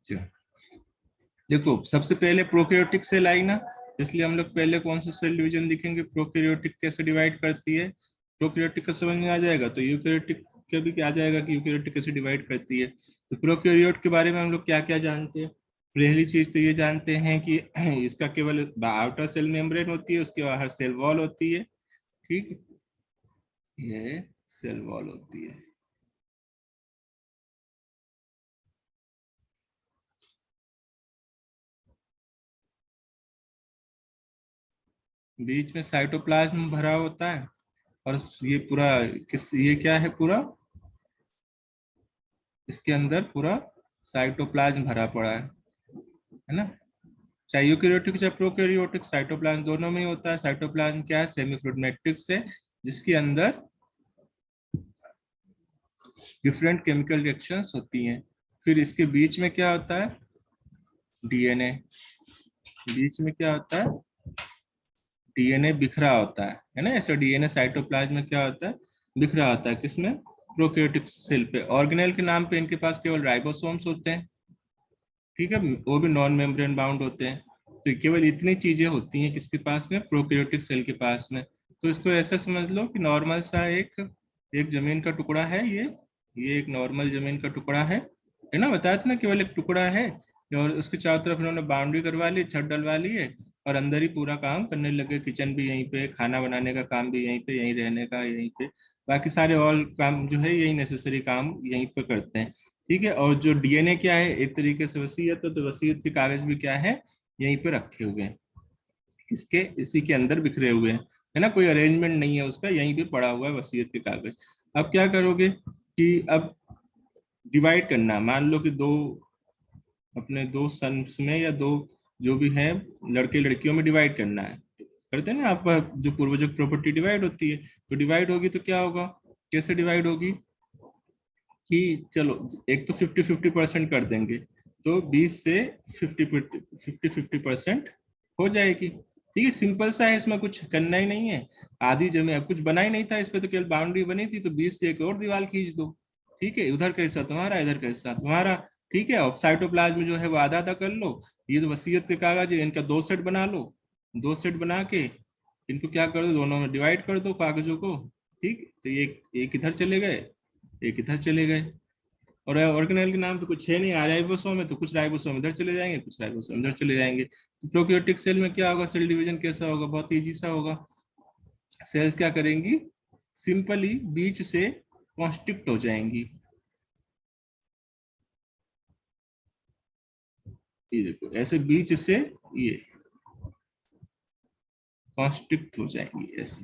अच्छा, देखो सबसे पहले प्रोकैरियोटिक सेल आई ना, इसलिए हम लोग पहले कौन सा सेल डिवीजन दिखेंगे, प्रोकैरियोटिक कैसे डिवाइड करती है। प्रोकैरियोटिक का समझ में आ जाएगा तो यूकैरियोटिक का भी आ जाएगा कि यूकैरियोटिक कैसे डिवाइड करती है। तो प्रोकैरियोट के बारे में हम लोग क्या क्या जानते हैं। पहली चीज तो ये जानते हैं कि इसका केवल आउटर सेल मेम्ब्रेन होती है, उसके बाहर सेल वॉल होती है। ठीक, ये सेल वॉल होती है। बीच में साइटोप्लाज्म भरा होता है, और ये पूरा ये क्या है, पूरा इसके अंदर पूरा साइटोप्लाज्म भरा पड़ा है ना। चाहे यूकैरियोटिक चाहे प्रोकैरियोटिक, साइटोप्लाज्म दोनों में ही होता है। साइटोप्लाज्म क्या है, सेमी फ्लूइड मैट्रिक्स है, जिसके अंदर डिफरेंट केमिकल रिएक्शंस होती हैं। फिर इसके बीच में क्या होता है, डीएनए। बीच में क्या होता है, डीएनए बिखरा होता है ना। ऐसा डीएनए साइटोप्लाज्म में क्या होता है, बिखरा होता है। किसमें, प्रोकैरियोटिक सेल पे। ऑर्गेनेल के नाम पे इनके पास केवल राइबोसोम्स होते हैं, ठीक है, वो भी नॉन मेम्ब्रेन बाउंड होते हैं। तो केवल इतनी चीजें होती हैं किसके पास में, प्रोकैरियोटिक सेल के पास में। तो इसको ऐसा समझ लो कि नॉर्मल सा एक एक जमीन का टुकड़ा है ये एक नॉर्मल जमीन का टुकड़ा है ना। बताया था ना, केवल एक टुकड़ा है, और उसके चारों तरफ इन्होंने बाउंड्री करवा ली, छत डलवा ली है, और अंदर ही पूरा काम करने लगे। किचन भी यहीं पे, खाना बनाने का काम भी यहीं पे, यहीं रहने का यहीं पे, बाकी सारे ऑल काम जो है यही नेसेसरी काम यहीं पे करते हैं। ठीक है, और जो डीएनए क्या है, एक तरीके से वसीयत, तो वसीयत के कागज भी क्या है, यहीं पे रखे हुए हैं, इसके इसी के अंदर बिखरे हुए हैं, है ना। कोई अरेंजमेंट नहीं है उसका, यहीं पे पड़ा हुआ है वसीयत के कागज। अब क्या करोगे कि अब डिवाइड करना है। मान लो कि दो, अपने दो सन्स में या दो जो भी हैं लड़के लड़कियों में डिवाइड करना है। करते हैं ना आप, जो पूर्वजक प्रॉपर्टी डिवाइड होती है, तो डिवाइड होगी तो क्या होगा, कैसे डिवाइड होगी कि चलो एक तो 50-50% कर देंगे, तो 20 से 50-50% हो जाएगी। ठीक है, सिंपल सा है, इसमें कुछ करना ही नहीं है। आधी जमीन, अब कुछ बना ही नहीं था इस पे, तो केवल बाउंड्री बनी थी, तो 20 से एक और दीवार खींच दो। ठीक है, उधर का हिस्सा तुम्हारा, इधर का हिस्सा तुम्हारा। ठीक है, और साइटोप्लाज्म जो है वो आधा आधा कर लो। ये जो वसीयत के कागज है, इनका 2 सेट बना लो। 2 सेट बना के इनको क्या कर दो, दोनों में डिवाइड कर दो कागजों को। ठीक, तो ये एक इधर चले गए, एक इधर चले गए। और ऑर्गेनेल के नाम पे कुछ है नहीं, राइबोसोम में तो कुछ राइबोसोम इधर चले जाएंगे, कुछ राइबोसोम इधर चले जाएंगे। तो प्रोकैरियोटिक सेल में क्या होगा, सेल डिवीजन कैसा होगा, बहुत इजी सा होगा। सेल्स क्या करेंगी, सिंपली बीच से कॉन्स्ट्रिक्ट हो जाएंगी। ये देखो ऐसे बीच से ये कॉन्स्ट्रिक्ट हो जाएंगी, ऐसे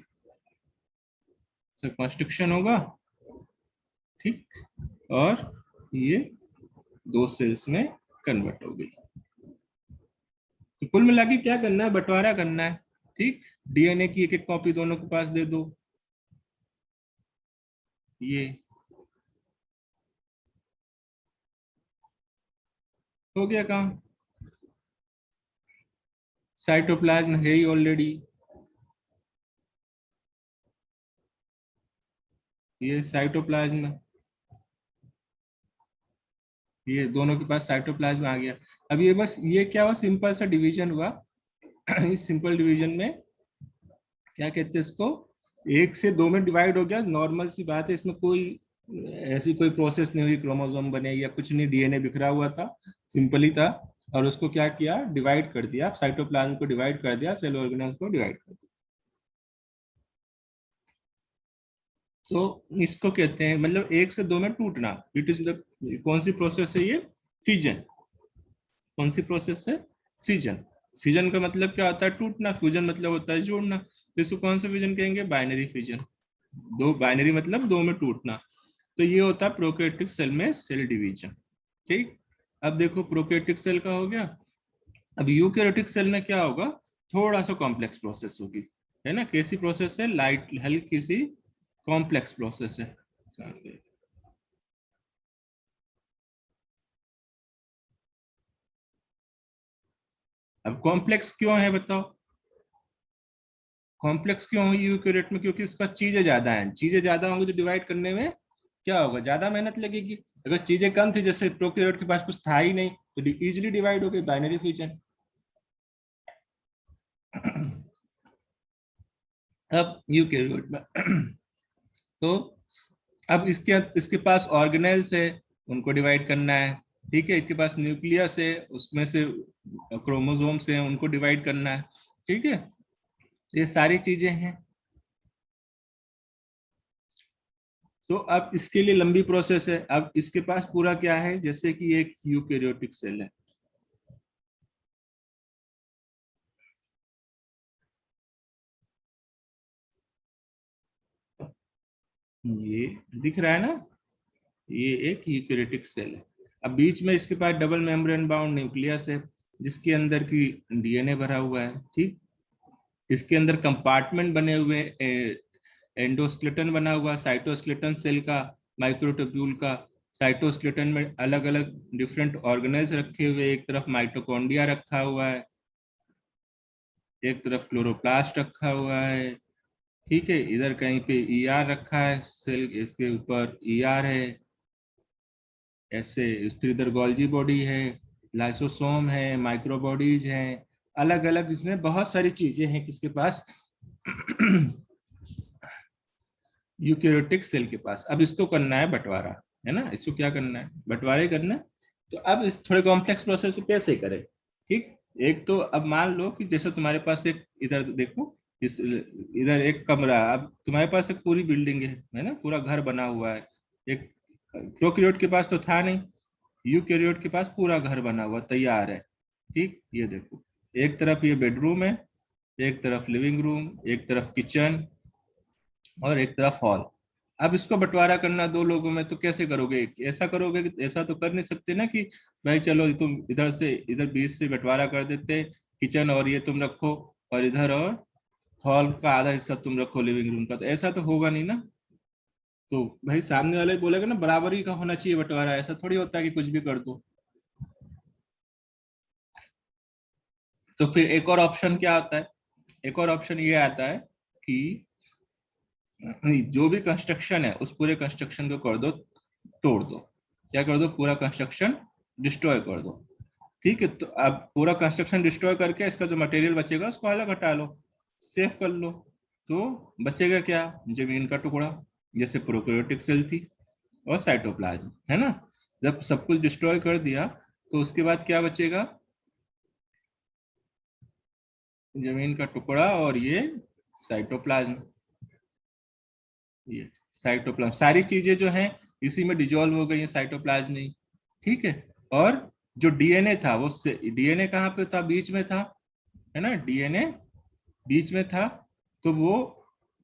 कॉन्स्ट्रिक्शन होगा। ठीक, और ये 2 सेल्स में कन्वर्ट हो गई। तो कुल मिला के क्या करना है, बंटवारा करना है। ठीक, डीएनए की एक एक कॉपी दोनों के पास दे दो। ये हो गया काम। साइटोप्लाज्म है ही ऑलरेडी, ये साइटोप्लाज्म, ये दोनों के पास साइटोप्लाज्म आ गया। अब ये बस ये क्या हुआ, सिंपल सा डिवीजन हुआ। इस सिंपल डिवीजन में क्या कहते हैं इसको, 1 से 2 में डिवाइड हो गया, नॉर्मल सी बात है, इसमें कोई ऐसी कोई प्रोसेस नहीं हुई, क्रोमोसोम बने या कुछ नहीं, डीएनए बिखरा हुआ था, सिंपली था। और उसको क्या किया, डिवाइड कर दिया, साइटोप्लाज्म को डिवाइड कर दिया, सेल ऑर्गेनेल्स को डिवाइड कर दिया। तो इसको कहते हैं, मतलब 1 से 2 में टूटना, इट इज द, कौन सी प्रोसेस है ये, फिजन। कौन सी प्रोसेस है, फिजन। फिजन का मतलब क्या होता है, टूटना। फ्यूजन मतलब होता है जोड़ना। तो इसको कौन सा फिजन कहेंगे, बाइनरी फिजन। दो बाइनरी मतलब 2 में टूटना। तो ये होता है प्रोकैरियोटिक सेल में सेल डिवीजन। ठीक, अब देखो प्रोकैरियोटिक सेल का हो गया। अब यूकैरियोटिक सेल में क्या होगा, थोड़ा सा कॉम्प्लेक्स प्रोसेस होगी, है ना। कैसी प्रोसेस है, लाइट हल्की सी कॉम्प्लेक्स प्रोसेस है। अब कॉम्प्लेक्स क्यों है बताओ, कॉम्प्लेक्स क्यों हुई यूकैरियोट में, क्योंकि इसके पास चीजें ज्यादा हैं। चीजें ज्यादा होंगी तो डिवाइड करने में क्या होगा, ज्यादा मेहनत लगेगी। अगर चीजें कम थी, जैसे प्रोकैरियोट के पास कुछ था ही नहीं, तो इजीली डिवाइड हो गई, बाइनरी फ्यूजन। अब यूकैरियोट में तो अब इसके पास ऑर्गेनेल्स है, उनको डिवाइड करना है। ठीक है, इसके पास न्यूक्लियस है, उसमें से क्रोमोसोम्स हैं, उनको डिवाइड करना है। ठीक है, ये सारी चीजें हैं। तो अब इसके लिए लंबी प्रोसेस है। अब इसके पास पूरा क्या है, जैसे कि एक यूकैरियोटिक सेल है, ये दिख रहा है ना, ये एक यूकैरियोटिक सेल है। अब बीच में इसके पास डबल मेम्ब्रेन बाउंड न्यूक्लियस है, जिसके अंदर की डीएनए भरा हुआ है। ठीक, इसके अंदर कंपार्टमेंट बने हुए, एंडोस्केलेटन बना हुआ, साइटोस्केलेटन सेल का, माइक्रोट्यूब्यूल का। साइटोस्केलेटन में अलग अलग डिफरेंट ऑर्गेनेल्स रखे हुए, एक तरफ माइटोकॉन्ड्रिया रखा हुआ है, एक तरफ क्लोरोप्लास्ट रखा हुआ है। ठीक है, इधर कहीं पे ईआर रखा है, सेल इसके ऊपर ईआर है ऐसे। फिर इधर गोल्जी बॉडी है, लाइसोसोम है, माइक्रोबॉडीज हैं, अलग अलग इसमें बहुत सारी चीजें हैं किसके पास, यूकैरियोटिक सेल के पास। अब इसको करना है बंटवारा, है ना, इसको क्या करना है, बंटवारा ही करना है। तो अब इस थोड़े कॉम्प्लेक्स प्रोसेस कैसे करें। ठीक, एक तो अब मान लो कि जैसे तुम्हारे पास एक, इधर देखो, इस इधर एक कमरा, अब तुम्हारे पास एक पूरी बिल्डिंग है ना, पूरा घर बना हुआ है। एक प्रोकैरियोट के पास तो था नहीं, यूकैरियोट के पास पूरा घर बना हुआ तैयार है। ठीक, ये देखो, एक तरफ ये बेडरूम है, एक तरफ लिविंग रूम, एक तरफ किचन, और एक तरफ हॉल। अब इसको बंटवारा करना दो लोगों में, तो कैसे करोगे, ऐसा करोगे कि, ऐसा तो कर नहीं सकते ना कि भाई चलो तुम इधर से इधर बीच से बंटवारा कर देते, किचन और ये तुम रखो, और इधर और हॉल का आधा हिस्सा तुम रखो, लिविंग रूम का, तो ऐसा तो होगा नहीं ना। तो भाई सामने वाले बोलेगा ना बराबरी का होना चाहिए बंटवारा, ऐसा थोड़ी होता है कि कुछ भी कर दो। तो फिर एक और ऑप्शन क्या आता है, एक और ऑप्शन ये आता है कि नहीं, जो भी कंस्ट्रक्शन है उस पूरे कंस्ट्रक्शन को कर दो, तोड़ दो, क्या कर दो, पूरा कंस्ट्रक्शन डिस्ट्रॉय कर दो। ठीक है, तो अब पूरा कंस्ट्रक्शन डिस्ट्रॉय करके इसका जो मटेरियल बचेगा उसको अलग हटा लो, सेव कर लो। तो बचेगा क्या, जमीन का टुकड़ा, जैसे प्रोकैरियोटिक सेल थी, और साइटोप्लाज्म, है ना। जब सब कुछ डिस्ट्रॉय कर दिया, तो उसके बाद क्या बचेगा, जमीन का टुकड़ा और ये साइटोप्लाज्म। ये साइटोप्लाज्म, सारी चीजें जो हैं इसी में डिजोल्व हो गई है, साइटोप्लाज्म में। ठीक है, और जो डीएनए था वो, डीएनए कहाँ पे था, बीच में था, है ना, डीएनए बीच में था, तो वो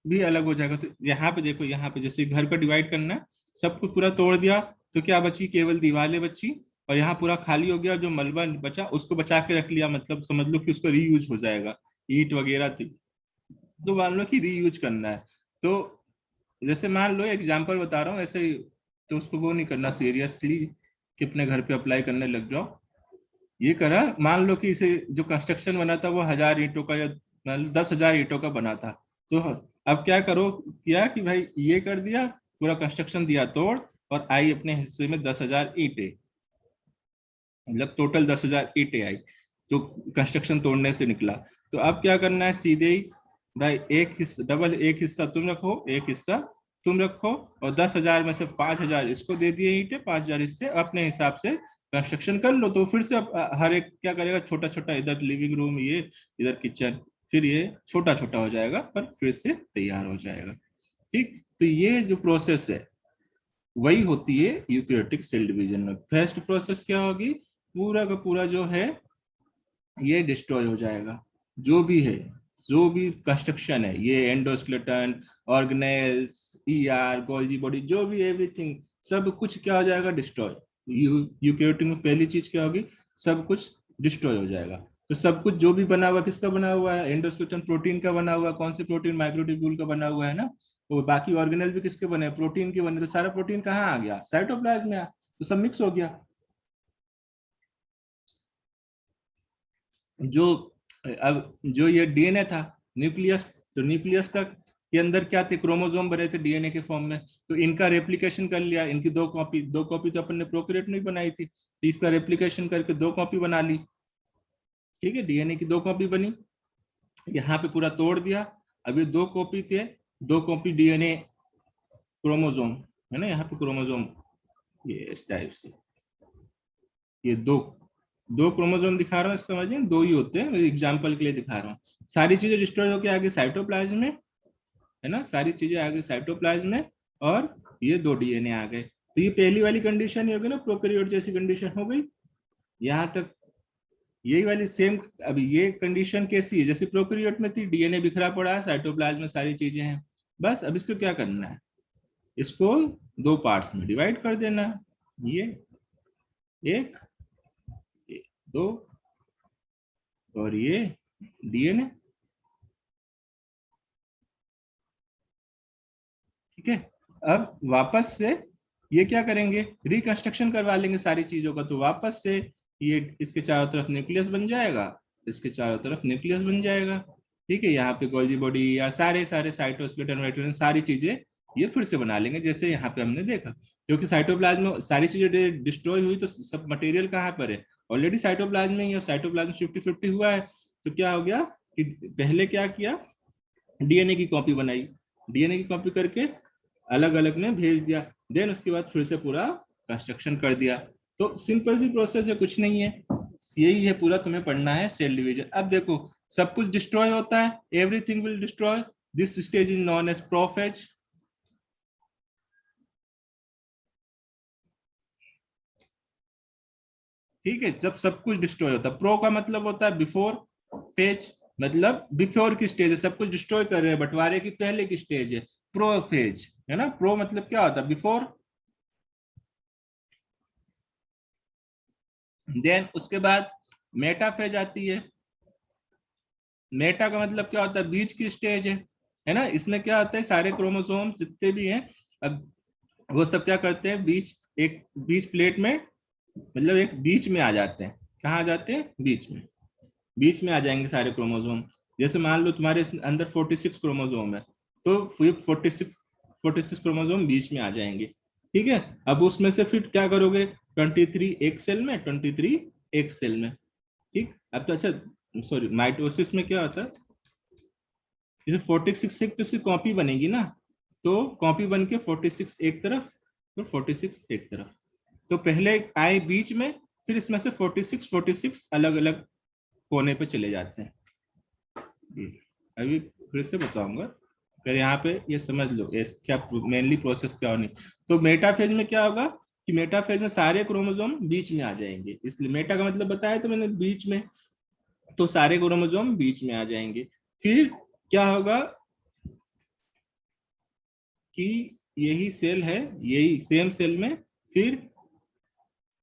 भी अलग हो जाएगा। तो यहाँ पे देखो, यहाँ पे जैसे घर को डिवाइड करना है, सब कुछ पूरा तोड़ दिया, तो क्या बची, केवल दीवारें बची, और यहाँ पूरा खाली हो गया, जो मलबा बचा उसको बचा के रख लिया, मतलब समझ लो कि उसको रीयूज हो जाएगा, ईंट वगैरह थी तो मान लो कि रीयूज करना है। तो जैसे मान लो एग्जांपल बता रहा हूँ ऐसे ही, तो उसको वो नहीं करना सीरियसली कि अपने घर पे अप्लाई करने लग जाओ। ये करा, मान लो कि इसे जो कंस्ट्रक्शन बना था वो 1000 ईंटों का या 10,000 ईंटों का बना था। तो अब क्या करो, किया कि भाई ये कर दिया, पूरा कंस्ट्रक्शन दिया तोड़, और आई अपने हिस्से में 10,000 ईंटें, मतलब टोटल 10,000 ईंटें आई, जो कंस्ट्रक्शन तोड़ने से निकला। तो अब क्या करना है, सीधे ही भाई एक हिस्सा डबल, एक हिस्सा तुम रखो, एक हिस्सा तुम रखो, और 10,000 में से 5,000 इसको दे दिए ईंटें, 5,000 इससे, अपने हिसाब से कंस्ट्रक्शन कर लो। तो फिर से हर एक क्या करेगा, छोटा छोटा, इधर लिविंग रूम ये, इधर किचन, फिर ये छोटा छोटा हो जाएगा, पर फिर से तैयार हो जाएगा। ठीक, तो ये जो प्रोसेस है वही होती है यूकैरियोटिक सेल डिवीजन में। फर्स्ट प्रोसेस क्या होगी, पूरा का पूरा जो है ये डिस्ट्रॉय हो जाएगा, जो भी है, जो भी कंस्ट्रक्शन है, ये endoskeleton, organelles, ER, Golgi body, जो भी एवरीथिंग, सब कुछ क्या हो जाएगा, डिस्ट्रॉय। यूकैरियोटिक में पहली चीज क्या होगी, सब कुछ डिस्ट्रॉय हो जाएगा। तो सब कुछ जो भी बना हुआ, किसका बना हुआ है, एंडोस्केलेटन प्रोटीन का बना हुआ है, कौन से प्रोटीन, माइक्रोट्यूब्यूल का बना हुआ है ना। तो बाकी ऑर्गेनेल भी किसके बने, प्रोटीन के बने, तो सारा प्रोटीन कहाँ आ गया, साइटोप्लाज्म में तो सब मिक्स हो गया। जो अब जो ये डीएनए था, न्यूक्लियस, तो न्यूक्लियस का के अंदर क्या थे, क्रोमोसोम बने थे डीएनए के फॉर्म में, तो इनका रेप्लिकेशन कर लिया, इनकी दो कॉपी तो अपन ने प्रोकैरियोट में बनाई थी, तो इसका रेप्लिकेशन करके 2 कॉपी बना ली। ठीक है, डीएनए की 2 कॉपी बनी, यहाँ पे पूरा तोड़ दिया। अब ये 2 कॉपी थे, 2 कॉपी डीएनए क्रोमोसोम है ना, यहाँ पे क्रोमोसोम ये इस टाइप से, ये दो क्रोमोसोम दिखा रहा हूँ, इसका मतलब 2 ही होते हैं, एग्जाम्पल के लिए दिखा रहा हूँ। सारी चीजें डिस्ट्रॉय होकर आगे साइटोप्लाज्म में है ना, सारी चीजें आगे साइटोप्लाज्म में, और ये 2 डीएनए आ गए। तो ये पहली वाली कंडीशन ही होगी ना, प्रोकैरियोट जैसी कंडीशन हो गई। यहाँ तक यही वाली सेम, अभी ये कंडीशन कैसी है, जैसे प्रोकैरियोट में थी, डीएनए बिखरा पड़ा है, साइटोप्लाज्म में सारी चीजें हैं, बस अब इसको क्या करना है, इसको 2 पार्ट्स में डिवाइड कर देना है, ये 1 2 और ये डीएनए। ठीक है, अब वापस से ये क्या करेंगे, रिकंस्ट्रक्शन करवा लेंगे सारी चीजों का, तो वापस से ये इसके चारों तरफ न्यूक्लियस बन जाएगा, इसके चारों तरफ न्यूक्लियस बन जाएगा। ठीक है, यहाँ पे गोल्जी बॉडी या सारे साइटोस्केलेटन वाइटोसिन सारी चीजें ये फिर से बना लेंगे जैसे यहाँ पे हमने देखा, क्योंकि साइटोप्लाज्म में सारी चीजें डिस्ट्रॉय हुई, तो सब मटेरियल कहाँ पर है, ऑलरेडी साइटोप्लाज्म में ही है, साइटोप्लाज्म 50-50 हुआ है। तो क्या हो गया कि पहले क्या किया, डीएनए की कॉपी बनाई, डीएनए की कॉपी करके अलग अलग में भेज दिया, देन उसके बाद फिर से पूरा कंस्ट्रक्शन कर दिया। तो सिंपल सी प्रोसेस है, कुछ नहीं है, यही है पूरा तुम्हें पढ़ना है सेल डिवीजन। अब देखो सब कुछ डिस्ट्रॉय होता है, everything will destroy, this stage is known as prophase. ठीक है, जब सब कुछ डिस्ट्रॉय होता है, प्रो का मतलब होता है बिफोर, फेज मतलब बिफोर की स्टेज है, सब कुछ डिस्ट्रॉय कर रहे हैं, बंटवारे की पहले की स्टेज है, प्रो फेज है ना। प्रो मतलब क्या होता है, बिफोर, देन उसके बाद मेटा फेज आती है। मेटा का मतलब क्या होता है, बीच की स्टेज है ना, इसमें क्या होता है, सारे क्रोमोसोम जितने भी हैं, अब वो सब क्या करते हैं, बीच प्लेट में, मतलब एक बीच में आ जाते हैं, कहाँ आ जाते हैं, बीच में आ जाएंगे सारे क्रोमोसोम। जैसे मान लो तुम्हारे अंदर 46 क्रोमोसोम है, तो 46 क्रोमोसोम बीच में आ जाएंगे। ठीक है, अब उसमें से फिर क्या करोगे, 23 एक सेल में, 23 एक सेल में। ठीक, अब तो अच्छा सॉरी, माइटोसिस में क्या होता है, जैसे 46 से तो सिर्फ कॉपी बनेगी ना, तो कॉपी बन के 46 एक तरफ, तो 46 एक तरफ, तो पहले आए बीच में, फिर इसमें से 46 अलग अलग कोने पे चले जाते हैं। अभी फिर से बताऊंगा, फिर यहाँ पे ये समझ लो क्या मेनली प्रोसेस क्या होनी। तो मेटाफेज में क्या होगा कि मेटाफेज में सारे क्रोमोसोम बीच में आ जाएंगे, इसलिए मेटा का मतलब बताया तो मैंने बीच में, तो सारे क्रोमोसोम बीच में आ जाएंगे। फिर क्या होगा कि यही सेल है, यही सेम सेल में फिर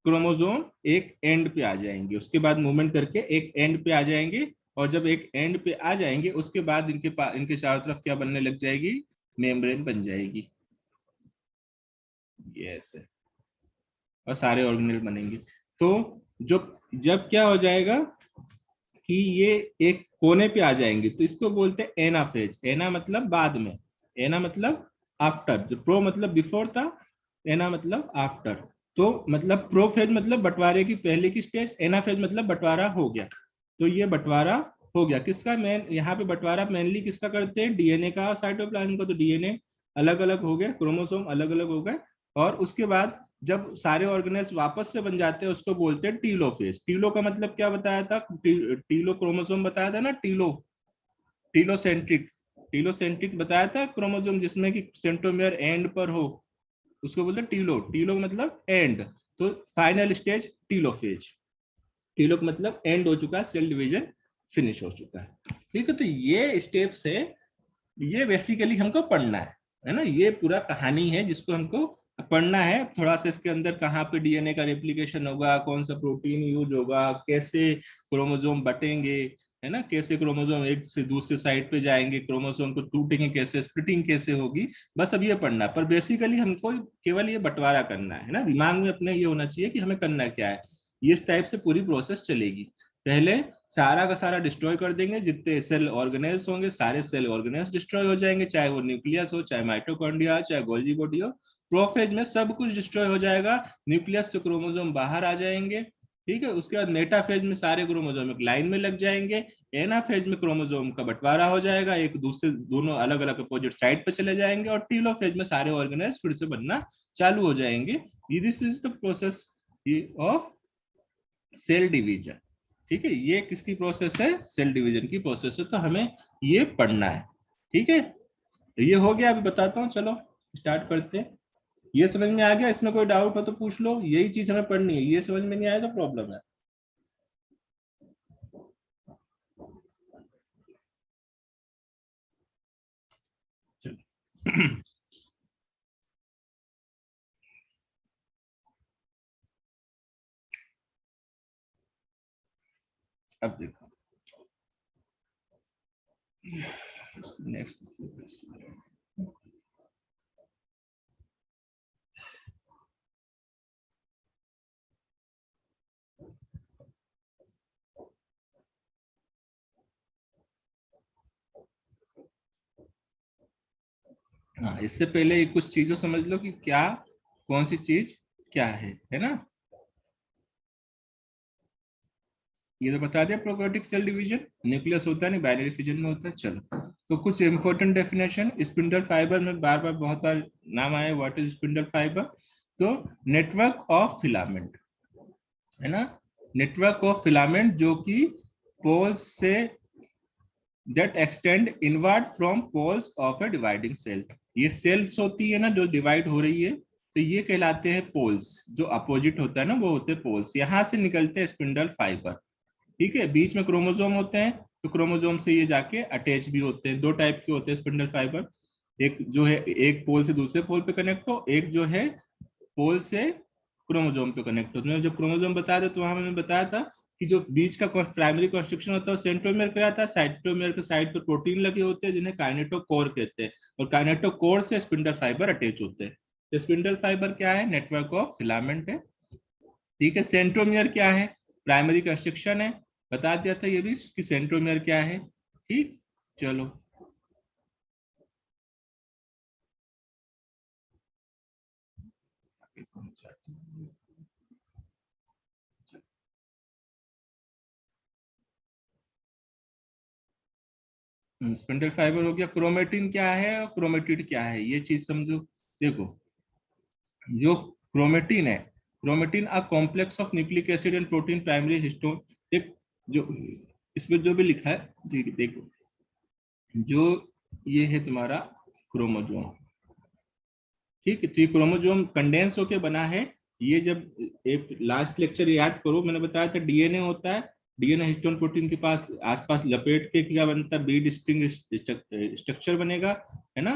क्रोमोसोम एक एंड पे आ जाएंगे, उसके बाद मूवमेंट करके एक एंड पे आ जाएंगे, और जब एक एंड पे आ जाएंगे उसके बाद इनके चारों तरफ क्या बनने लग जाएगी, मेम्ब्रेन बन जाएगी, ये ऐसे, और सारे ऑर्गेनेल बनेंगे। तो जब क्या हो जाएगा कि ये एक कोने पे आ जाएंगे, तो इसको बोलते हैं एनाफेज। एना मतलब बाद में, एना मतलब आफ्टर, जो प्रो मतलब बिफोर था, एना मतलब आफ्टर। तो मतलब प्रोफेज मतलब बंटवारे की पहले की स्टेज, एनाफेज मतलब बंटवारा हो गया। तो ये बंटवारा हो गया किसका, मेन यहाँ पे बंटवारा मेनली किसका करते हैं, डीएनए का, साइटोप्लाज्म का। तो डीएनए अलग अलग हो गए, क्रोमोसोम अलग अलग हो गए, और उसके बाद जब सारे ऑर्गेनेल्स वापस से बन जाते हैं उसको बोलते हैं टीलोफेज। टीलो का मतलब क्या बताया था, टीलो क्रोमोसोम बताया था ना, टीलोसेंट्रिक, टीलोसेंट्रिक बताया था क्रोमोसोम, जिसमें कि सेंट्रोमियर एंड पर हो, उसको बोलते हैं टीलो मतलब एंड। तो फाइनल स्टेज टीलोफेज, टीलो का मतलब एंड हो चुका है, सेल डिवीजन फिनिश हो चुका है। ठीक है, तो ये स्टेप्स है, ये बेसिकली हमको पढ़ना है ना, ये पूरा कहानी है जिसको हमको पढ़ना है। थोड़ा सा इसके अंदर कहाँ पे डीएनए का रेप्लिकेशन होगा, कौन सा प्रोटीन यूज होगा, कैसे क्रोमोसोम बटेंगे, है ना, कैसे क्रोमोसोम एक से दूसरे साइड पे जाएंगे, क्रोमोसोम को टूटेंगे कैसे, स्प्लिटिंग कैसे होगी, बस अब ये पढ़ना है। पर बेसिकली हमको केवल ये बंटवारा करना है ना, दिमाग में अपने ये होना चाहिए कि हमें करना क्या है, ये इस टाइप से पूरी प्रोसेस चलेगी। पहले सारा का सारा डिस्ट्रॉय कर देंगे, जितने सेल ऑर्गेनेल्स होंगे सारे सेल ऑर्गेनेल्स डिस्ट्रॉय हो जाएंगे, चाहे वो न्यूक्लियस हो, चाहे माइटोकॉन्ड्रिया, चाहे गोल्जी बॉडी हो। प्रोफेज में सब कुछ डिस्ट्रॉय हो जाएगा, न्यूक्लियस से क्रोमोसोम बाहर आ जाएंगे। ठीक है, उसके बाद मेटाफेज में सारे क्रोमोसोम एक लाइन में लग जाएंगे। एनाफेज में क्रोमोसोम का बंटवारा हो जाएगा, एक दूसरे दोनों अलग अलग अपोजिट साइड पे चले जाएंगे, और टीलोफेज में सारे ऑर्गेनेल्स फिर से बनना चालू हो जाएंगे। This is the process of cell division. ठीक है, ये किसकी प्रोसेस है? सेल डिवीजन की प्रोसेस है, तो हमें ये पढ़ना है। ठीक है, ये हो गया। अभी बताता हूँ, चलो स्टार्ट करते हैं। ये समझ में आ गया? इसमें कोई डाउट हो तो पूछ लो, यही चीज हमें पढ़नी है, ये समझ में नहीं आया तो प्रॉब्लम है। अब देखो नेक्स्ट। हाँ, इससे पहले कुछ चीजों समझ लो कि क्या कौन सी चीज क्या है ना। ये तो बता दिया, प्रोकैरियोटिक सेल डिवीजन न्यूक्लियस होता है नहीं, बाइनरी फिजन में होता है। चलो, तो कुछ इंपॉर्टेंट डेफिनेशन। स्पिंडल फाइबर में बार बार बहुत बार नाम आया, व्हाट इज स्पिंडल फाइबर? तो नेटवर्क ऑफ फिलामेंट, है ना, नेटवर्क ऑफ फिलामेंट जो कि पोल्स से that extend inward from poles of a dividing cell। ये सेल्स होती है ना जो डिवाइड हो रही है, तो ये कहलाते हैं पोल्स। जो अपोजिट होता है ना वो होते हैं पोल्स। यहाँ से निकलते हैं स्पिंडल फाइबर। ठीक है, बीच में क्रोमोसोम होते हैं, तो क्रोमोसोम से ये जाके अटैच भी होते हैं। दो टाइप के होते हैं स्पिंडल फाइबर, एक जो है एक पोल से दूसरे पोल पे कनेक्ट हो, एक जो है पोल से क्रोमोसोम पे कनेक्ट हो। तो जब क्रोमोसोम बताया था तो वहां मैंने बताया था कि जो बीच का प्राइमरी कंस्ट्रक्शन होता है सेंट्रोमियर कहलाता है, साइटोमियर के साइड पर प्रोटीन लगे होते हैं जिन्हें काइनेटोकोर कहते हैं, और काइनेटोकोर से स्पिंडल फाइबर अटैच होते हैं। तो स्पिंडल फाइबर क्या है? नेटवर्क ऑफ फिलामेंट है। ठीक है, सेंट्रोमियर क्या है? प्राइमरी कंस्ट्रक्शन है, बता दिया था ये भी कि सेंट्रोमियर क्या है। ठीक, चलो। स्पिंडल फाइबर हो गया। क्रोमेटिन क्या है और क्रोमेटिड क्या है, ये चीज समझो। देखो, जो क्रोमेटिन है, chromatin a complex of nucleic acid and protein primary histone. एक जो इसमें जो भी लिखा है, ठीक है, देखो, जो ये है तुम्हारा क्रोमोजोम। ठीक है, तो ये क्रोमोजोम कंडेंस होके बना है। ये जब एक लास्ट लेक्चर याद करो, मैंने बताया था डीएनए होता है। डीएनए हिस्टोन प्रोटीन के पास आसपास लपेट के क्या बनता है? बी डिस्टिंग स्ट्रक्चर बनेगा, है ना।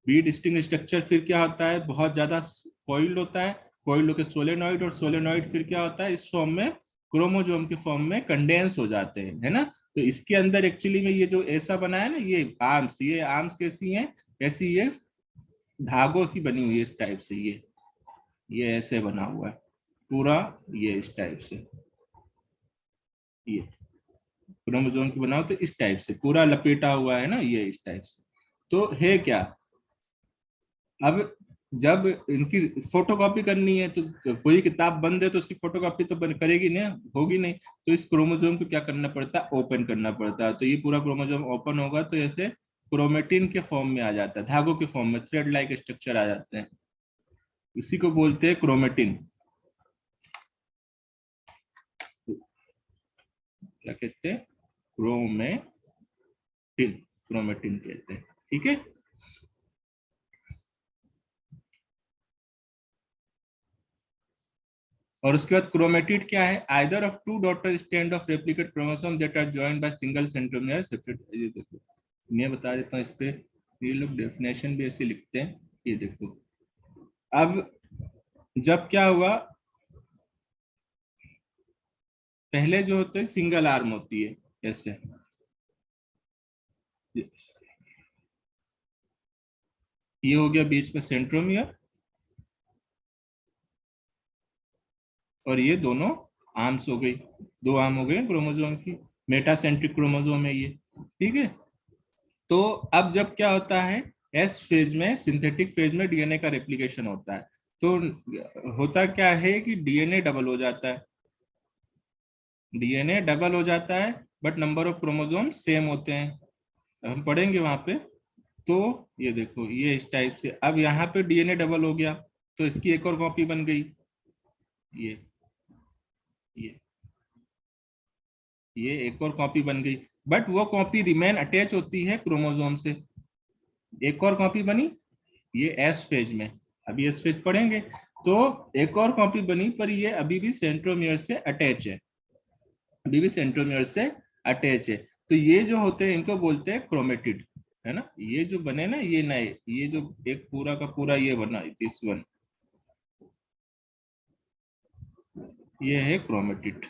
बी डिस्टिंग स्ट्रक्चर फिर क्या होता है? बहुत ज्यादा कॉइल्ड होता है, कॉइल्ड होकर सोलेनॉइड, और सोलेनॉइड फिर क्या होता है? इस फॉर्म में क्रोमोजोम के फॉर्म में कंडेंस हो जाते हैं, है ना। तो इसके अंदर एक्चुअली में ये जो ऐसा बना है ना, ये आर्म्स कैसी हैं? ऐसी ये धागों की बनी हुई है इस टाइप से। ये ऐसे बना हुआ है पूरा, ये इस टाइप से, ये क्रोमोसोम की बनाओ तो इस टाइप से पूरा लपेटा हुआ है ना, ये इस टाइप से। तो है क्या, अब जब इनकी फोटोकॉपी करनी है, तो कोई किताब बंद है तो उसकी फोटोकॉपी तो करेगी नहीं, होगी नहीं। तो इस क्रोमोसोम को क्या करना पड़ता है? ओपन करना पड़ता है। तो ये पूरा क्रोमोसोम ओपन होगा तो ऐसे क्रोमेटिन के फॉर्म में आ जाता है, धागों के फॉर्म में, थ्रेड लाइक स्ट्रक्चर आ जाते हैं। इसी को बोलते हैं क्रोमेटिन। क्या कहते हैं? क्रोमेटिन, क्रोमेटिन कहते हैं। ठीक है, और उसके बाद क्रोमेटिड क्या है? Either of two daughter strand of replicate chromosome that are joined by single centromere separate. ये देखो, मैं बता देता हूँ इस पे, ये लोग डेफिनेशन भी ऐसे लिखते हैं। ये देखो, अब जब क्या हुआ, पहले जो होते हैं सिंगल आर्म होती है ऐसे, ये हो गया बीच में सेंट्रोमियर, और ये दोनों आर्म्स हो गई, 2 आर्म हो गए क्रोमोसोम की, मेटासेंट्रिक क्रोमोसोम है ये, ठीक है। तो अब जब क्या होता है, एस फेज में, सिंथेटिक फेज में डीएनए का रेप्लिकेशन होता है, तो होता क्या है कि डीएनए डबल हो जाता है, डीएनए डबल हो जाता है, but number of chromosome same होते हैं, हम पढ़ेंगे वहां पे। तो ये देखो, ये इस टाइप से, अब यहाँ पे डीएनए डबल हो गया, तो इसकी एक और कॉपी बन गई, ये ये ये एक और कॉपी बन गई, बट वो कॉपी रिमेन अटैच होती है क्रोमोसोम से। एक और कॉपी बनी, ये एस फेज में, अभी एस फेज पढ़ेंगे, तो एक और कॉपी बनी, पर ये अभी भी सेंट्रोमियर से अटैच है, अभी भी सेंट्रोमियर से अटैच है। तो ये जो होते हैं इनको बोलते हैं क्रोमेटिड, है ना। ये जो बने ना, ये नए, ये जो एक पूरा का पूरा ये बना, दिस वन, ये है क्रोमेटिड,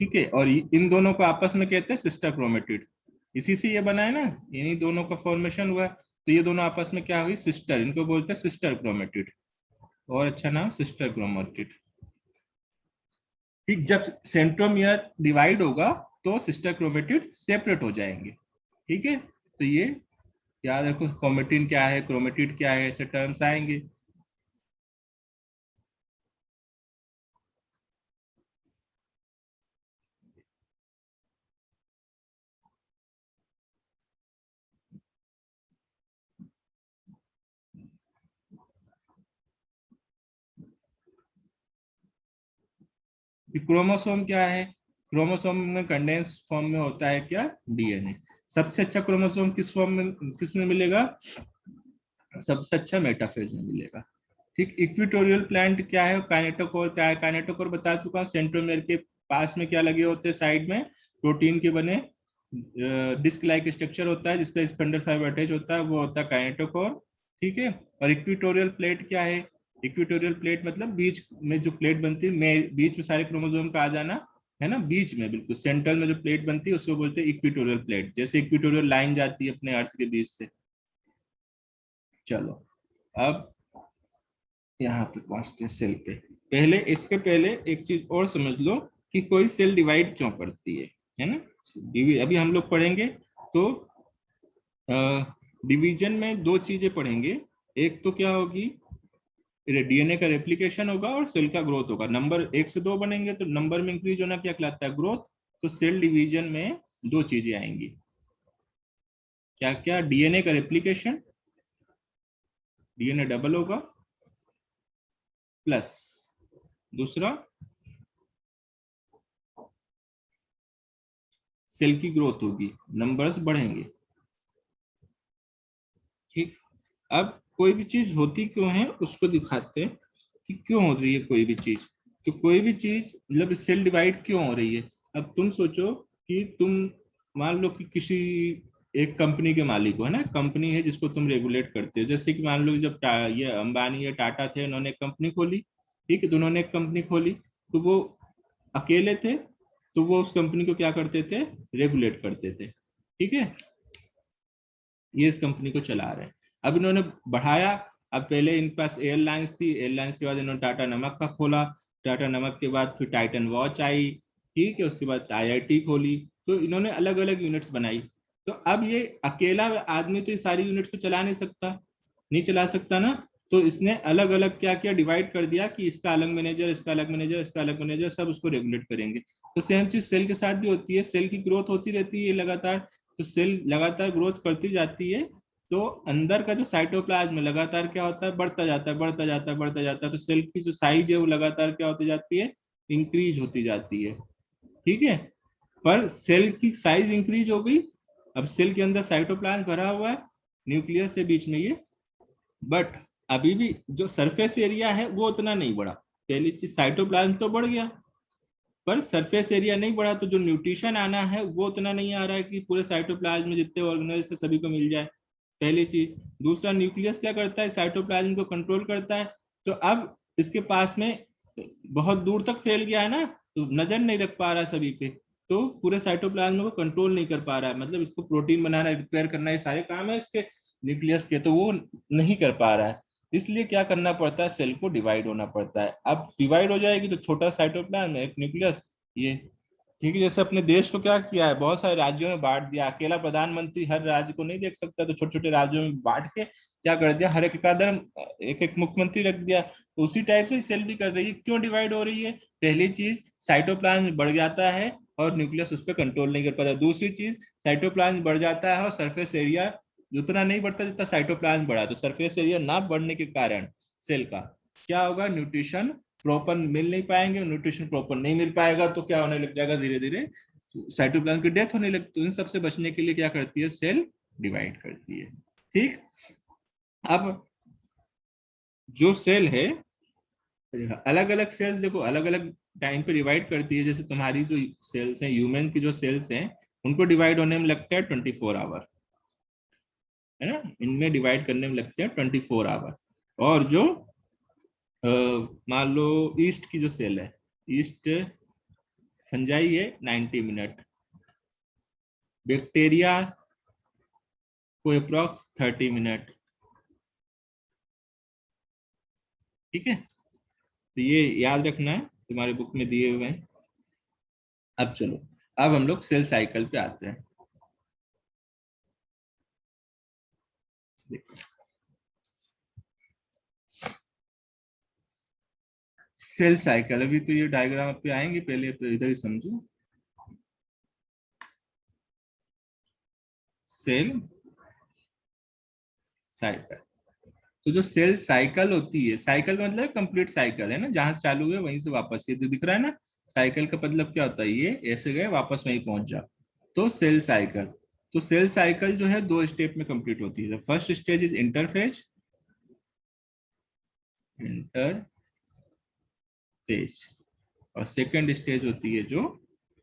ठीक है। और इन दोनों को आपस में कहते हैं सिस्टर क्रोमेटिड, इसी से ये बना है ना, इन्हीं दोनों का फॉर्मेशन हुआ, तो ये दोनों आपस में क्या हुई, सिस्टर, इनको बोलते हैं सिस्टर क्रोमेटिड, और अच्छा नाम सिस्टर क्रोमेटिड। ठीक, जब सेंट्रोमियर डिवाइड होगा तो सिस्टर क्रोमेटिड सेपरेट हो जाएंगे, ठीक है। तो ये याद रखो, क्रोमेटिन क्या है, क्रोमेटिड क्या है, ऐसे टर्म्स आएंगे। क्रोमोसोम क्या है, क्रोमोसोम में कंडेंस फॉर्म में होता है क्या, डीएनए। सबसे अच्छा क्रोमोसोम किस फॉर्म में, किस में मिलेगा, सबसे अच्छा मेटाफेज में मिलेगा, ठीक। इक्वेटोरियल प्लांट क्या है, काइनेटोकोर क्या है, काइनेटोकोर बता चुका हूं, सेंट्रोमियर के पास में क्या लगे होते हैं, साइड में प्रोटीन के बने डिस्क लाइक स्ट्रक्चर होता है जिसपे स्पंडल फाइबर अटैच होता है, वो होता है काइनेटोकोर, ठीक है। और इक्वेटोरियल प्लेट क्या है, इक्वेटोरियल प्लेट मतलब बीच में जो प्लेट बनती है, बीच में सारे क्रोमोसोम का आ जाना, है ना, बीच में बिल्कुल सेंट्रल में जो प्लेट बनती है उसको बोलते हैं इक्वेटोरियल प्लेट, जैसे इक्वेटोरियल लाइन जाती है अपने अर्थ के बीच से। चलो, अब यहाँ पे पहुंचते हैं सेल पे। पहले, इसके पहले एक चीज और समझ लो कि कोई सेल डिवाइड क्यों करती है ना। अभी हम लोग पढ़ेंगे, तो डिवीजन में दो चीजें पढ़ेंगे, एक तो क्या होगी, डीएनए का रेप्लिकेशन होगा और सेल का ग्रोथ होगा। नंबर 1 से 2 बनेंगे तो नंबर में इंक्रीज होना क्या कहलाता है, ग्रोथ। तो सेल डिवीजन में दो चीजें आएंगी, क्या क्या, डीएनए का रेप्लिकेशन, डीएनए डबल होगा, प्लस दूसरा सेल की ग्रोथ होगी, नंबर्स बढ़ेंगे, ठीक। अब कोई भी चीज होती क्यों है उसको दिखाते हैं कि क्यों हो रही है कोई भी चीज। तो कोई भी चीज मतलब सेल डिवाइड क्यों हो रही है। अब तुम सोचो कि तुम मान लो कि किसी एक कंपनी के मालिक हो, है ना, कंपनी है जिसको तुम रेगुलेट करते हो, जैसे कि मान लो जब ये अंबानी या टाटा थे, उन्होंने एक कंपनी खोली, ठीक है, तो उन्होंने एक कंपनी खोली, तो वो अकेले थे, तो वो उस कंपनी को क्या करते थे, रेगुलेट करते थे, ठीक है, ये इस कंपनी को चला रहे हैं। अब इन्होंने बढ़ाया, अब पहले इनके पास एयरलाइंस थी, एयरलाइंस के बाद इन्होंने टाटा नमक का खोला, टाटा नमक के बाद फिर टाइटन वॉच आई, ठीक है, उसके बाद आईआईटी खोली, तो इन्होंने अलग अलग यूनिट्स बनाई। तो अब ये अकेला आदमी तो ये सारी यूनिट्स को चला नहीं सकता, नहीं चला सकता ना, तो इसने अलग अलग क्या किया, डिवाइड कर दिया कि इसका अलग मैनेजर, इसका अलग मैनेजर, इसका अलग मैनेजर, सब उसको रेगुलेट करेंगे। तो सेम चीज सेल के साथ भी होती है, सेल की ग्रोथ होती रहती है लगातार, तो सेल लगातार ग्रोथ करती जाती है, तो अंदर का जो साइटोप्लाज्म में लगातार क्या होता है, बढ़ता जाता है, बढ़ता जाता है, बढ़ता जाता है, तो सेल की जो साइज है वो लगातार क्या होती जाती है, इंक्रीज होती जाती है, ठीक है। पर सेल की साइज इंक्रीज हो गई, अब सेल के अंदर साइटोप्लाज्म भरा हुआ है, न्यूक्लियस है बीच में ये, बट अभी भी जो सरफेस एरिया है वो उतना नहीं बढ़ा। पहली चीज, साइटोप्लाज्म तो बढ़ गया पर सरफेस एरिया नहीं बढ़ा, तो जो न्यूट्रिशन आना है वो उतना नहीं आ रहा है कि पूरे साइटोप्लाज्म में जितने ऑर्गेनेल्स है सभी को मिल जाए, पहली चीज। दूसरा, न्यूक्लियस क्या करता है, साइटोप्लाज्म को कंट्रोल करता है, तो अब इसके पास में बहुत दूर तक फैल गया है ना, तो नजर नहीं रख पा रहा है सभी पे, तो पूरे साइटोप्लाज्म को कंट्रोल नहीं कर पा रहा है, मतलब इसको प्रोटीन बनाना, रिपेयर करना, ये सारे काम है इसके न्यूक्लियस के, तो वो नहीं कर पा रहा है। इसलिए क्या करना पड़ता है, सेल को डिवाइड होना पड़ता है। अब डिवाइड हो जाएगी तो छोटा साइटोप्लाज्म, एक न्यूक्लियस, ये ठीक है। जैसे अपने देश को क्या किया है, बहुत सारे राज्यों में बांट दिया, अकेला प्रधानमंत्री हर राज्य को नहीं देख सकता, तो छोटे छोटे राज्यों में बांट के क्या कर दिया, हर एक का एक एक मुख्यमंत्री रख दिया। तो उसी टाइप से सेल भी कर रही है। क्यों डिवाइड हो रही है? पहली चीज, साइटोप्लाज्म बढ़ जाता है और न्यूक्लियस उस पर कंट्रोल नहीं कर पाता। दूसरी चीज, साइटोप्लाज्म बढ़ जाता है और सरफेस एरिया उतना नहीं बढ़ता जितना साइटोप्लाज्म बढ़ा, तो सरफेस एरिया ना बढ़ने के कारण सेल का क्या होगा, न्यूट्रिशन प्रॉपर मिल नहीं पाएंगे। न्यूट्रिशन प्रॉपर नहीं मिल पाएगा तो क्या होने लग जाएगा, धीरे धीरे साइटोप्लाज्म की डेथ होने लगती है। तो इन सबसे बचने के लिए क्या करती है, सेल डिवाइड करती है। ठीक, अब जो सेल है, अलग अलग सेल्स देखो अलग अलग टाइम पे डिवाइड करती है। जैसे तुम्हारी जो सेल्स हैं, ह्यूमन की जो सेल्स हैं, उनको डिवाइड होने में लगता है 24 आवर, है ना, इनमें डिवाइड करने में लगते हैं 24 आवर। और जो मान लो ईस्ट की जो सेल है, ईस्ट फंजाई है 90 मिनट, बैक्टीरिया को अप्रोक्स 30 मिनट। ठीक है, तो ये याद रखना है, तुम्हारे बुक में दिए हुए हैं। अब चलो, अब हम लोग सेल साइकिल पे आते हैं। देखो, सेल साइकिल, अभी तो ये डायग्राम पे आएंगे, पहले तो इधर ही समझो। सेल साइकिल, तो जो सेल साइकिल होती है, साइकिल का मतलब कंप्लीट साइकिल है ना, जहां से चालू हुए वहीं से वापस, ये तो दिख रहा है ना। साइकिल का मतलब क्या होता है, ये ऐसे गए वापस वहीं पहुंच जाओ, तो सेल साइकिल। तो सेल साइकिल जो है दो स्टेप में कंप्लीट होती है। First stage is interphase, interphase, और सेकंड स्टेज होती है जो,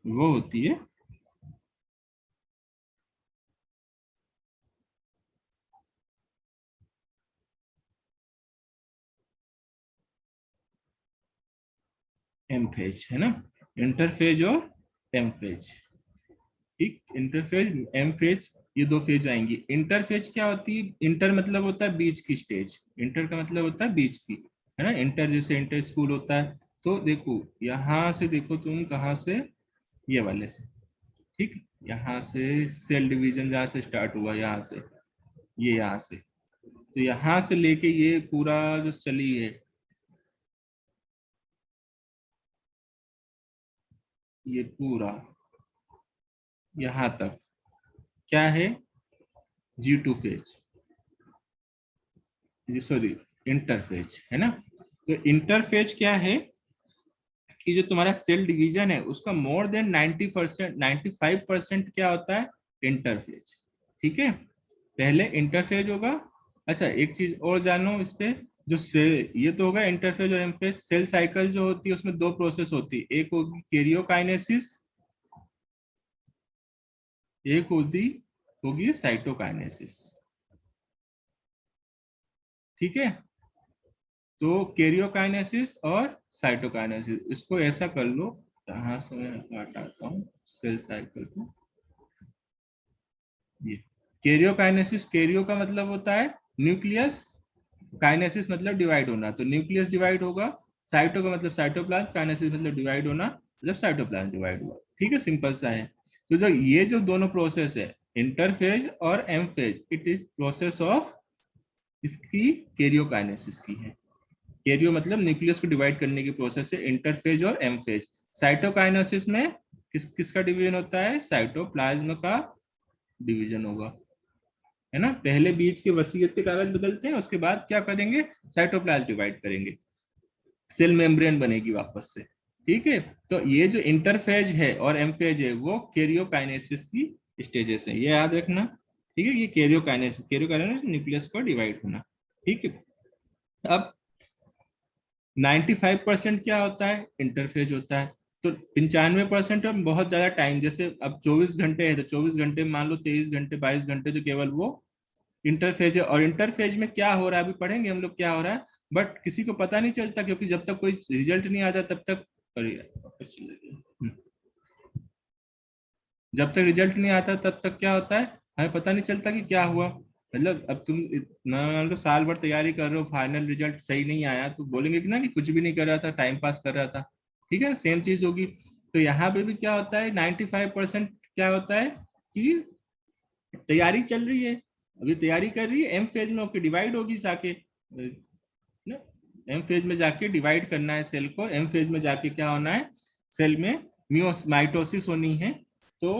वो होती है एम फेज, है ना, इंटरफेज और एम फेज। ठीक, इंटरफेज एम फेज, ये दो फेज आएंगी। इंटरफेज क्या होती है, इंटर मतलब होता है बीच की स्टेज, इंटर का मतलब होता है बीच की, है ना। इंटर जैसे इंटर स्कूल होता है, तो देखो यहाँ से, देखो तुम कहाँ से, ये वाले से, ठीक, यहाँ से सेल डिवीजन जहाँ से स्टार्ट हुआ, यहाँ से, ये यहाँ से, तो यहाँ से लेके ये पूरा जो चली है, ये पूरा यहाँ तक क्या है, G2 फेज, सॉरी इंटरफेज, है ना। तो इंटरफेज क्या है कि जो तुम्हारा सेल डिवीजन है उसका मोर देन 90%, 95% क्या होता है, इंटरफेज। ठीक है, पहले इंटरफेज होगा। अच्छा, एक चीज और जानो इस पे, जो सेल, ये तो होगा इंटरफेज और एमफेज। सेल साइकिल जो होती है उसमें दो प्रोसेस होती है, एक होगी कैरियोकाइनेसिस, एक होगी साइटोकाइनेसिस। ठीक है, तो कैरियोकाइनेसिस और साइटोकाइनेसिस, इसको ऐसा कर लो, यहाँ से मैं हटाता हूँ सेल साइकिल को। ये कैरियोकाइनेसिस, कैरियो का मतलब होता है न्यूक्लियस, काइनेसिस मतलब डिवाइड होना, तो न्यूक्लियस डिवाइड होगा। साइटो का मतलब साइटोप्लाज्म, काइनेसिस मतलब डिवाइड होना, मतलब साइटोप्लाज्म डिवाइड हुआ। ठीक है, सिंपल सा है। तो जो ये जो दोनों प्रोसेस है, इंटरफेज और M phase, it is process of, इसकी कैरियोकाइनेसिस की है। कैरियो मतलब न्यूक्लियस को डिवाइड करने की प्रोसेस है, इंटरफेज और एम फेज। साइटोकाइनेसिस में किसका डिवीजन होता है, साइटोप्लाज्म का डिवीजन होगा, है ना। पहले बीच के वसीयत के कागज बदलते हैं, उसके बाद क्या करेंगे, साइटोप्लाज्म डिवाइड करेंगे, सेल मेम्ब्रेन बनेगी वापस से। ठीक है, तो ये जो इंटरफेज है और एमफेज है वो कैरियोकाइनेसिस की स्टेजेस है, ये याद रखना। ठीक है, ये कैरियोकाइनेसिस, कैरियोकाइनेसिस न्यूक्लियस को डिवाइड होना। ठीक है, अब 95% क्या होता है, इंटरफेज होता है। तो 95% में बहुत ज्यादा टाइम, जैसे अब 24 घंटे है तो 24 घंटे में मान लो 23 घंटे 22 घंटे जो केवल वो इंटरफेज है। और इंटरफेज में क्या हो रहा है, अभी पढ़ेंगे हम लोग क्या हो रहा है, बट किसी को पता नहीं चलता, क्योंकि जब तक कोई रिजल्ट नहीं आता तब तक, जब तक रिजल्ट नहीं आता तब तक क्या होता है, हमें पता नहीं चलता कि क्या हुआ। मतलब अब तुम मान लो साल भर तैयारी कर रहे हो, फाइनल रिजल्ट सही नहीं आया तो बोलेंगे कि ना कि कुछ भी नहीं कर रहा था, टाइम पास कर रहा था। ठीक है, सेम चीज होगी। तो यहाँ पे भी क्या होता है, 95% क्या होता है कि तैयारी चल रही है, अभी तैयारी कर रही है, एम फेज में होके डिवाइड होगी जाके ना, एम फेज में जाके डिवाइड करना है सेल को, एम फेज में जाके क्या होना है, सेल में माइटोसिस होनी है। तो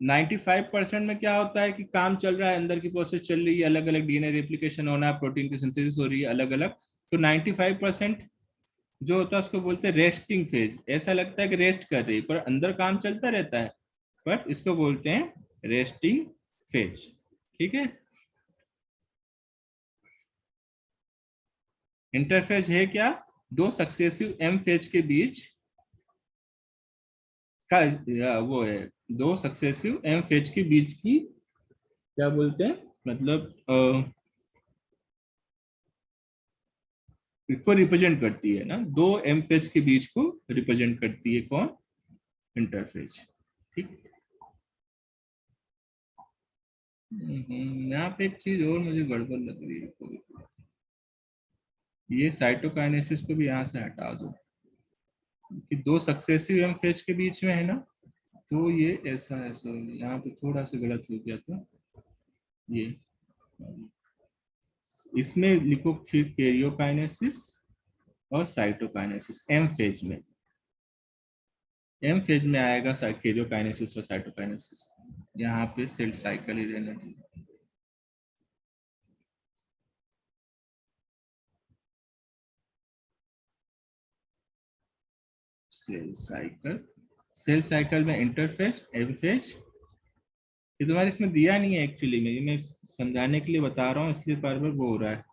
95% में क्या होता है कि काम चल रहा है, अंदर की प्रोसेस चल रही है, अलग अलग डीएनए रेप्लिकेशन होना है, प्रोटीन की सिंथेसिस हो रही है अलग अलग। तो 95% जो होता है उसको बोलते हैं रेस्टिंग फेज, ऐसा लगता है कि रेस्ट कर रही है पर अंदर काम चलता रहता है, पर इसको बोलते हैं रेस्टिंग फेज। ठीक है, इंटरफेज है क्या, दो सक्सेसिव एम फेज के बीच का वो है, दो सक्सेसिव एम फेज के बीच की क्या बोलते हैं, मतलब को रिप्रेजेंट करती है ना, दो एम फेज के बीच को रिप्रेजेंट करती है कौन, इंटरफेज। ठीक। यहाँ पे एक चीज और मुझे गड़बड़ लग रही है, ये साइटोकाइनेसिस को भी यहाँ से हटा दो कि दो सक्सेसिव एम फेज के बीच में है ना, तो ये ऐसा ऐसा यहाँ पे थोड़ा सा गलत हो गया था ये, इसमें लिखो फिर कैरियोकाइनेसिस और साइटोकाइनेसिस एम फेज में, एम फेज में आएगा कैरियोकाइनेसिस और साइटोकाइनेसिस, यहाँ पे सेल साइकिल ही रहने दीजिए। सेल साइकिल, सेल साइकिल में इंटरफेज एम फेज, ये तुम्हारे इसमें दिया नहीं है एक्चुअली में, ये मैं समझाने के लिए बता रहा हूँ इसलिए बार बार वो हो रहा है,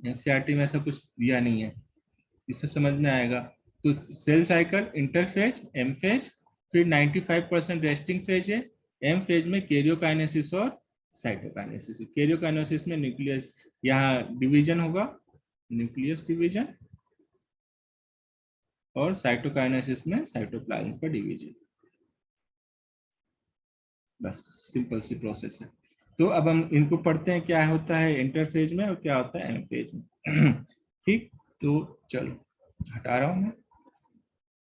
एनसीईआरटी में ऐसा कुछ दिया नहीं है, इससे समझ में आएगा। तो cell cycle interphase M phase, फिर 95% रेस्टिंग फेज है, एम फेज में कैरियोकाइनेसिस और साइटोकाइनेसिस, कैरियोकाइनेसिस में न्यूक्लियस, यहाँ डिवीजन होगा, न्यूक्लियस डिवीजन, और साइटोकाइनेसिस में साइटोप्लाज्म का डिवीजन, बस सिंपल सी प्रोसेस है। तो अब हम इनको पढ़ते हैं, क्या होता है इंटरफेज में और क्या होता है एम फेज में। ठीक, तो चलो हटा रहा हूं मैं।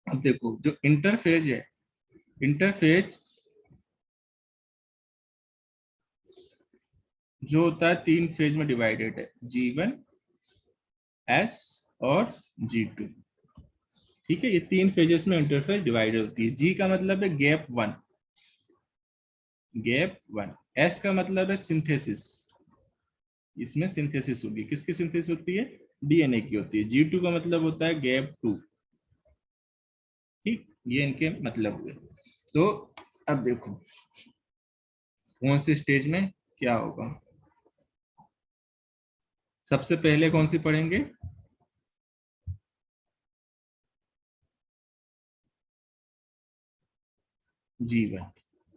अब देखो जो इंटरफेज है, इंटरफेज जो होता है तीन फेज में डिवाइडेड है, G1, S और G2। ठीक है, ये तीन फेजेस में इंटरफेज डिवाइडेड होती है। G का मतलब है gap one, gap one. S का मतलब है सिंथेसिस, इसमें सिंथेसिस होगी, किसकी सिंथेसिस होती है, डीएनए की होती है। G2 का मतलब होता है गैप टू। ठीक, ये इनके मतलब हुए। तो अब देखो कौन सी स्टेज में क्या होगा, सबसे पहले कौन सी पढ़ेंगे, G1।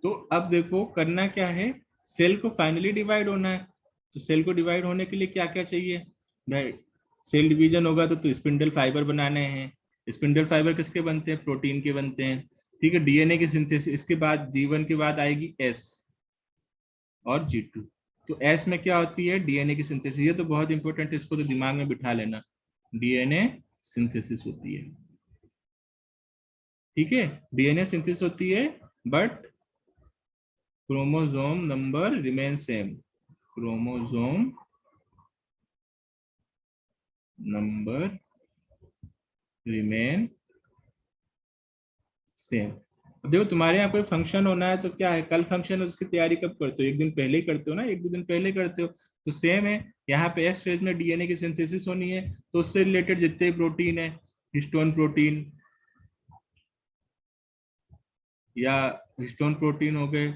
तो अब देखो करना क्या है, सेल को फाइनली डिवाइड होना है, तो सेल को डिवाइड होने के लिए क्या क्या चाहिए भाई, सेल डिवीजन होगा तो स्पिंडल फाइबर बनाने हैं, स्पिंडल फाइबर किसके बनते हैं, प्रोटीन के बनते हैं। ठीक है, डीएनए की सिंथेसिस, इसके बाद G1 के बाद आएगी S और G2। तो S में क्या होती है, डीएनए की सिंथेसिस, ये तो बहुत इंपॉर्टेंट है, इसको तो दिमाग में बिठा लेना, डीएनए सिंथेसिस होती है। ठीक है, डीएनए सिंथेसिस होती है, but chromosome number remain same, chromosome number remain same. देखो तुम्हारे यहाँ कोई फंक्शन होना है तो क्या है, कल फंक्शन है उसकी तैयारी कब करते हो, एक दिन पहले ही करते हो ना, एक दो दिन पहले करते हो। तो सेम है, यहाँ पे एस फेज में डीएनए की सिंथेसिस होनी है, तो उससे रिलेटेड जितने प्रोटीन है, हिस्टोन प्रोटीन या हिस्टोन प्रोटीन हो गए,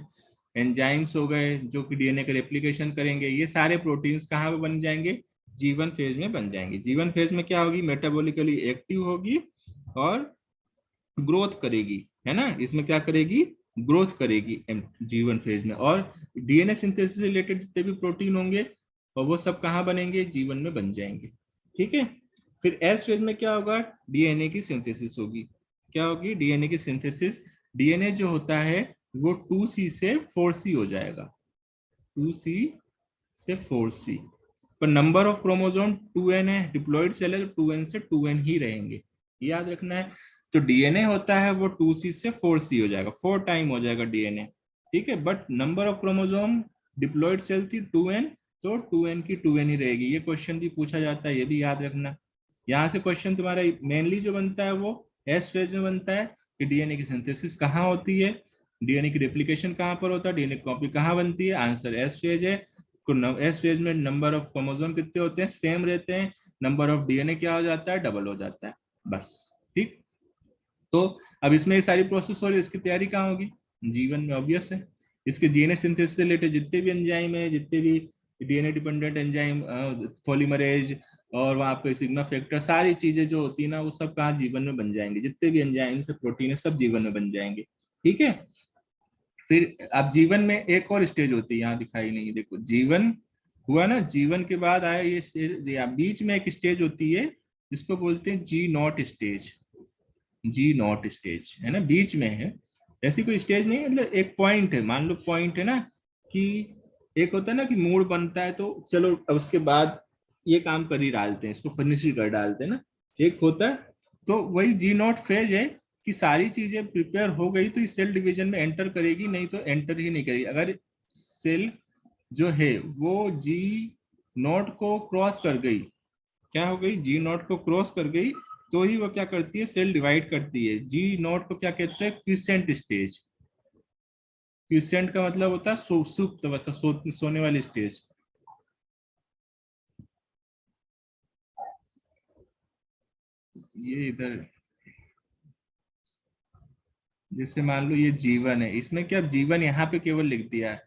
एंजाइम्स हो गए जो कि डीएनए का रेप्लिकेशन करेंगे, ये सारे प्रोटीन्स कहाँ पे बन जाएंगे, G1 फेज में बन जाएंगे। G1 फेज में क्या होगी, मेटाबॉलिकली एक्टिव होगी और ग्रोथ करेगी, है ना, इसमें क्या करेगी, ग्रोथ करेगी G1 फेज में, और डीएनए सिंथेसिस से रिलेटेड जितने भी प्रोटीन होंगे और वो सब कहाँ बनेंगे, G1 में बन जाएंगे। ठीक है, फिर एस फेज में क्या होगा, डीएनए की सिंथेसिस होगी, क्या होगी, डीएनए की सिंथेसिस, डीएनए जो होता है वो 2C से 4C हो जाएगा, 2C से 4C, पर नंबर ऑफ क्रोमोसोम 2n है, डिप्लॉइड सेल है तो 2n से 2n ही रहेंगे, याद रखना है। तो डीएनए होता है वो 2C से 4C हो जाएगा, 4 टाइम हो जाएगा डीएनए, ठीक है। But number of chromosome diploid cell थी 2n, तो 2n की 2n ही रहेगी। ये क्वेश्चन भी पूछा जाता है, ये भी याद रखना। यहाँ से क्वेश्चन तुम्हारा मेनली जो बनता है वो एस फेज में बनता है कि डीएनए की सिंथेसिस कहाँ होती है, डीएनए की रेप्लिकेशन कहाँ पर होता है, डीएनए कॉपी कहाँ बनती है, आंसर एस फेज है। एस फेज में नंबर ऑफ क्रोमोसोम कितने होते हैं, सेम रहते हैं, नंबर ऑफ डीएनए क्या हो जाता है, डबल हो जाता है, बस, ठीक। तो अब इसमें ये सारी प्रोसेस हो रही है, इसकी तैयारी कहाँ होगी, जीवन में, ऑब्वियस है। इसके डीएनए सिंथेसिस से रिलेटेड जितने भी एंजाइम है, जितने भी डीएनए डिपेंडेंट एंजाइम, पॉलीमरेज और वहाँ पे सिग्मा फैक्टर, सारी चीजें जो होती है ना, वो सब कहाँ जीवन में बन जाएंगे, जितने भी एंजाइम से प्रोटीन है सब जीवन में बन जाएंगे, ठीक है। फिर अब जीवन में एक और स्टेज होती है, यहाँ दिखाई नहीं, देखो जीवन हुआ ना, जीवन के बाद आया ये बीच में एक स्टेज होती है जिसको बोलते हैं G naught stage, G naught stage है ना, बीच में है, ऐसी कोई स्टेज नहीं है, मतलब एक पॉइंट है, मान लो पॉइंट है ना, कि एक होता है ना कि मूड बनता है तो चलो अब उसके बाद ये काम कर ही डालते हैं, इसको फिनिश ही कर डालते हैं ना, एक होता है। तो वही जी नॉट फेज है कि सारी चीजें प्रिपेयर हो गई तो इस सेल डिवीजन में एंटर करेगी, नहीं तो एंटर ही नहीं करेगी। अगर सेल जो है वो जी नॉट को क्रॉस कर गई, क्या हो गई, जी नॉट को क्रॉस कर गई, तो ही वो क्या करती है, सेल डिवाइड करती है। जी नॉट को क्या कहते हैं, क्विसेंट स्टेज। क्विसेंट का मतलब होता है सुप्त अवस्था, सोने वाली स्टेज। ये इधर जैसे मान लो ये जीवन है, इसमें क्या जीवन यहाँ पे केवल लिख दिया है,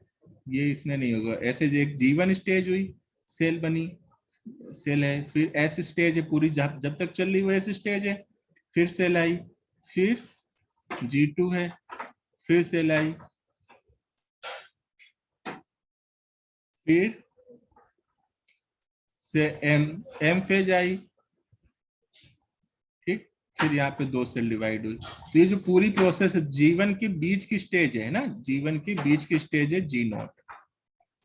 ये इसमें नहीं होगा। ऐसे जो एक जीवन स्टेज हुई, सेल बनी, सेल है, फिर एस स्टेज है पूरी, जब तक चल रही वो एस स्टेज है, फिर सेल आई, फिर G2 है, फिर सेल आई, फिर से एम एम फेज आई, ठीक। फिर यहाँ पे 2 सेल डिवाइड हुई। तो ये जो पूरी प्रोसेस है, जीवन के बीच की स्टेज है ना, जीवन के बीच की स्टेज है जी नॉट,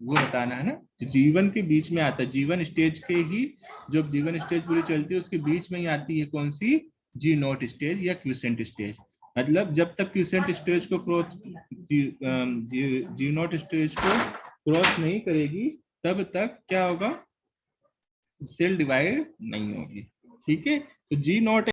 वो बताना है ना। तो जीवन के बीच में आता है, जीवन स्टेज के ही, जब जीवन स्टेज पूरी चलती है उसके बीच में ही आती है कौन सी, जी नॉट स्टेज या क्यूसेंट स्टेज। मतलब जब तक क्यूसेंट स्टेज को क्रॉस, जी नॉट स्टेज को क्रॉस नहीं करेगी तब तक क्या होगा, सेल डिवाइड नहीं होगी, ठीक है। तो जी नॉट